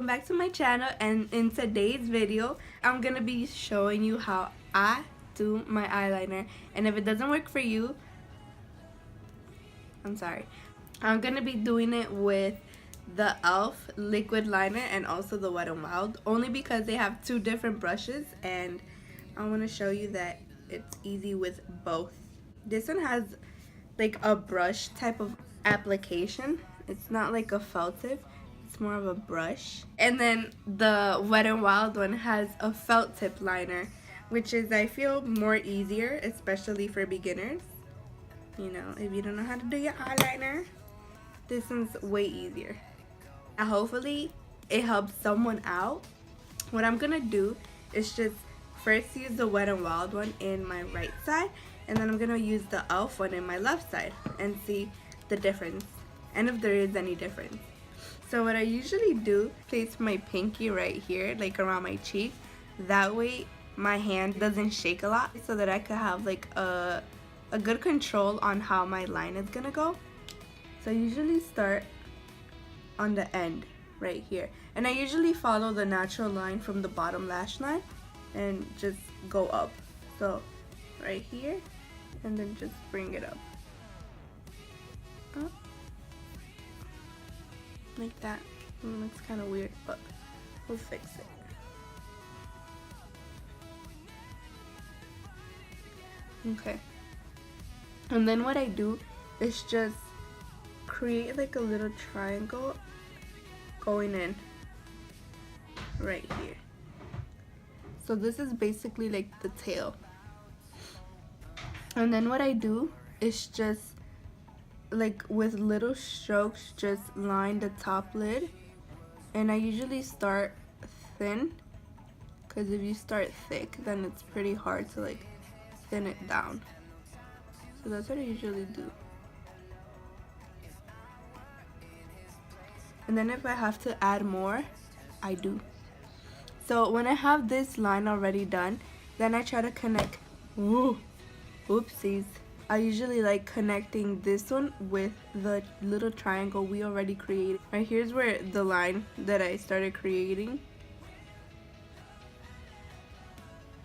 back to my channel, and in today's video I'm gonna be showing you how I do my eyeliner. And if it doesn't work for you, I'm sorry. I'm gonna be doing it with the e.l.f. liquid liner and also the Wet n Wild, only because they have two different brushes and I want to show you that it's easy with both. This one has like a brush type of application. It's not like a felt tip, it's more of a brush. And then the Wet n Wild one has a felt tip liner, which is, I feel, more easier, especially for beginners. You know, if you don't know how to do your eyeliner, this one's way easier. And hopefully it helps someone out. What I'm gonna do is just first use the Wet n Wild one in my right side, and then I'm gonna use the e.l.f. one in my left side and see the difference, and if there is any difference. So what I usually do, place my pinky right here, like around my cheek. That way my hand doesn't shake a lot, so that I could have like a good control on how my line is gonna go. So I usually start on the end right here, and I usually follow the natural line from the bottom lash line and just go up. So right here, and then just bring it up like that. It looks kind of weird, but we'll fix it. Okay, and then what I do is just create like a little triangle going in right here. So this is basically like the tail. And then what I do is just like with little strokes just line the top lid. And I usually start thin, because if you start thick then it's pretty hard to like thin it down. So that's what I usually do. And then if I have to add more, I do. So when I have this line already done, then I try to connect. Oopsies. I usually like connecting this one with the little triangle we already created. Right here's where the line that I started creating,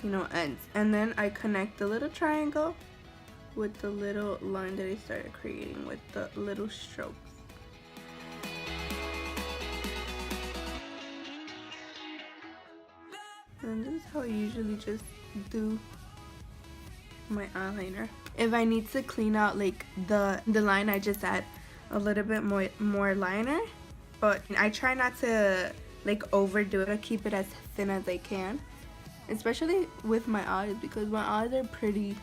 you know, ends. And then I connect the little triangle with the little line that I started creating with the little strokes. And this is how I usually just do my eyeliner. If I need to clean out like the line, I just add a little bit more liner, but I try not to like overdo it. I keep it as thin as I can, especially with my eyes, because my eyes are pretty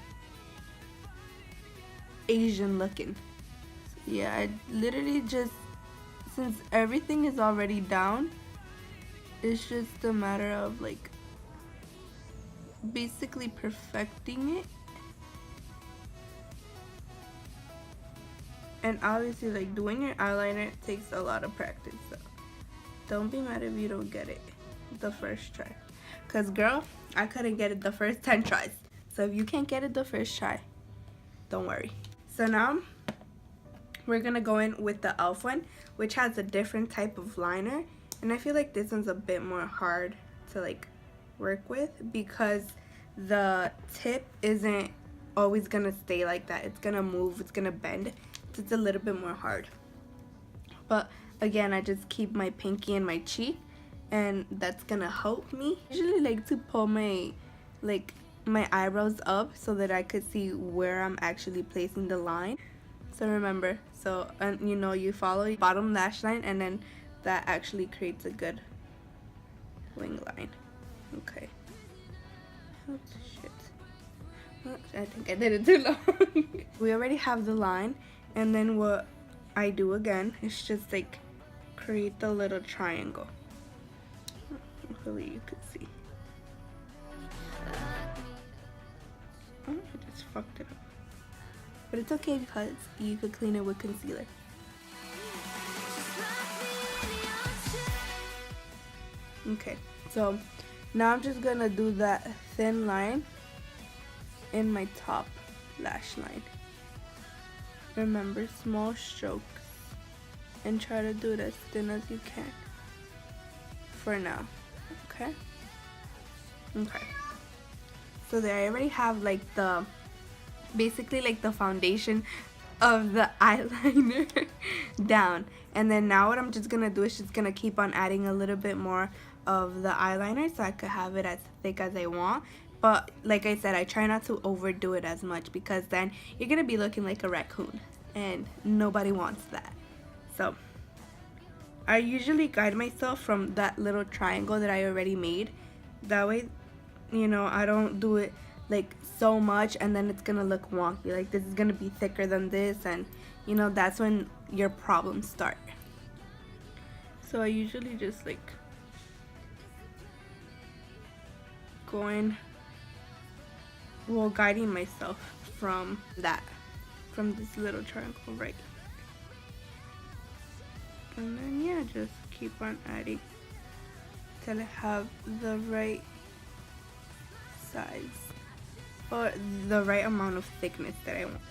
Asian looking. So yeah, I literally just, since everything is already down, it's just a matter of like basically perfecting it. And obviously, like, doing your eyeliner takes a lot of practice, so don't be mad if you don't get it the first try, because girl, I couldn't get it the first 10 tries. So if you can't get it the first try, don't worry. So now we're gonna go in with the e.l.f. one, which has a different type of liner, and I feel like this one's a bit more hard to like work with, because the tip isn't always gonna stay like that. It's gonna move, it's gonna bend. So it's a little bit more hard. But again, I just keep my pinky in my cheek, and that's gonna help me. I usually like to pull my eyebrows up so that I could see where I'm actually placing the line. So remember, you know, you follow your bottom lash line, and then that actually creates a good wing line. Okay. Oh shit. Oh, I think I did it too long. We already have the line, and then what I do again is just like create the little triangle. Hopefully you could see. Oh, I just fucked it up. But it's okay, because you could clean it with concealer. Okay, so now I'm just gonna do that thin line in my top lash line. Remember, small strokes, and try to do it as thin as you can. for now. Okay. Okay. So there, I already have like the basically like the foundation of the eyeliner down, and then now what I'm just gonna do is just gonna keep on adding a little bit more of the eyeliner so I could have it as thick as I want. But like I said, I try not to overdo it as much because then you're gonna be looking like a raccoon and nobody wants that. So I usually guide myself from that little triangle that I already made. That way, you know, I don't do it like so much and then it's gonna look wonky. Like this is gonna be thicker than this, and you know, that's when your problems start. So I usually just like guiding myself from this little triangle right. And then yeah, just keep on adding till I have the right size or the right amount of thickness that I want.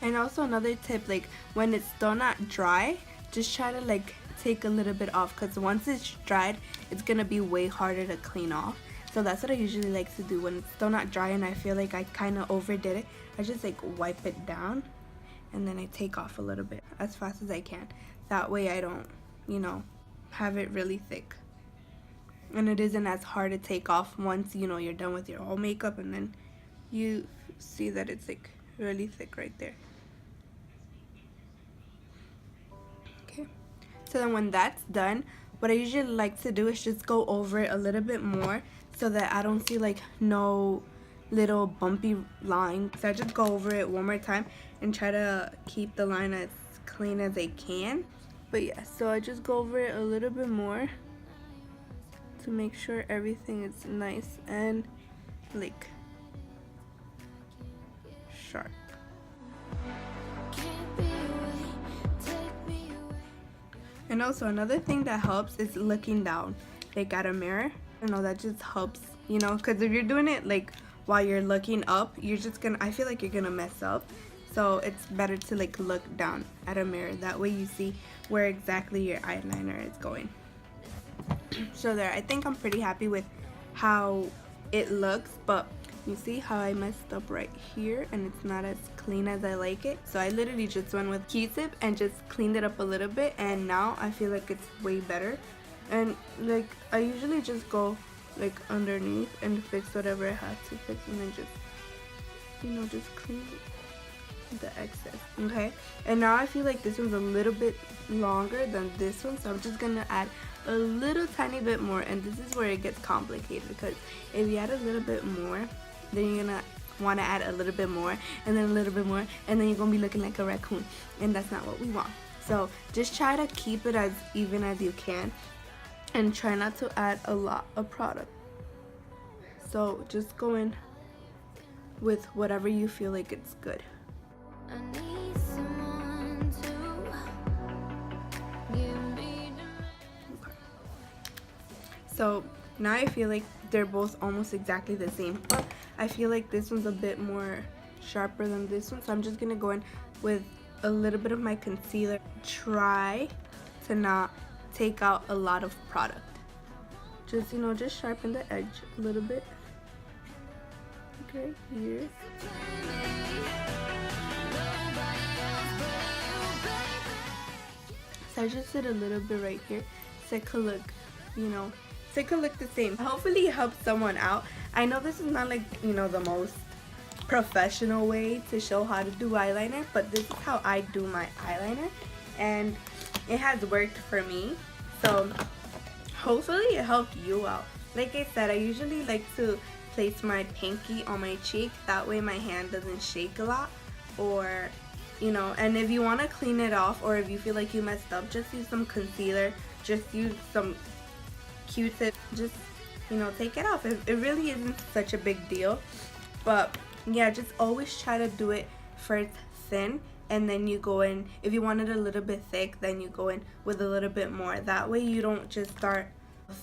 And also another tip, like when it's still not dry, just try to like take a little bit off, because once it's dried, it's gonna be way harder to clean off. So that's what I usually like to do when it's still not dry and I feel like I kind of overdid it. I just like wipe it down and then I take off a little bit as fast as I can. That way I don't, you know, have it really thick. And it isn't as hard to take off once, you know, you're done with your whole makeup and then you see that it's like really thick right there. Okay. So then when that's done, what I usually like to do is just go over it a little bit more so that I don't see like no little bumpy line. So I just go over it one more time and try to keep the line as clean as I can. But yeah, so I just go over it a little bit more to make sure everything is nice and like sharp. And also another thing that helps is looking down like at a mirror. You know, that just helps, you know, because if you're doing it like while you're looking up, you're just gonna, I feel like you're gonna mess up. So it's better to like look down at a mirror. That way you see where exactly your eyeliner is going. So there, I think I'm pretty happy with how it looks, but you see how I messed up right here and it's not as clean as I like it. So I literally just went with Q-tip and just cleaned it up a little bit, and now I feel like it's way better. And like I usually just go like underneath and fix whatever I have to fix, and then just, you know, just clean the excess. Okay, and now I feel like this one's a little bit longer than this one, so I'm just gonna add a little tiny bit more. And this is where it gets complicated, because if you add a little bit more, then you're gonna want to add a little bit more and then a little bit more, and then you're gonna be looking like a raccoon, and that's not what we want. So just try to keep it as even as you can and try not to add a lot of product. So just go in with whatever you feel like it's good. I need someone to give me the... Okay. So now I feel like they're both almost exactly the same, but I feel like this one's a bit more sharper than this one, so I'm just gonna go in with a little bit of my concealer. Try to not take out a lot of product. Just, you know, just sharpen the edge a little bit. Okay, here. So I just did a little bit right here so it could look, you know, so it could look the same. Hopefully it helps someone out. I know this is not like, you know, the most professional way to show how to do eyeliner, but this is how I do my eyeliner and it has worked for me. So hopefully it helped you out. Like I said, I usually like to place my pinky on my cheek, that way my hand doesn't shake a lot. Or, you know, and if you want to clean it off, or if you feel like you messed up, just use some concealer, just use some Q-tip, just, you know, take it off. It really isn't such a big deal. But yeah, just always try to do it first thin, and then you go in, if you want it a little bit thick, then you go in with a little bit more. That way you don't just start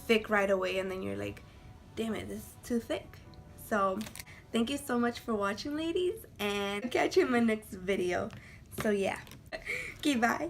thick right away and then you're like, damn it, this is too thick. So Thank you so much for watching, ladies, and catch you in my next video. So yeah. Okay, bye.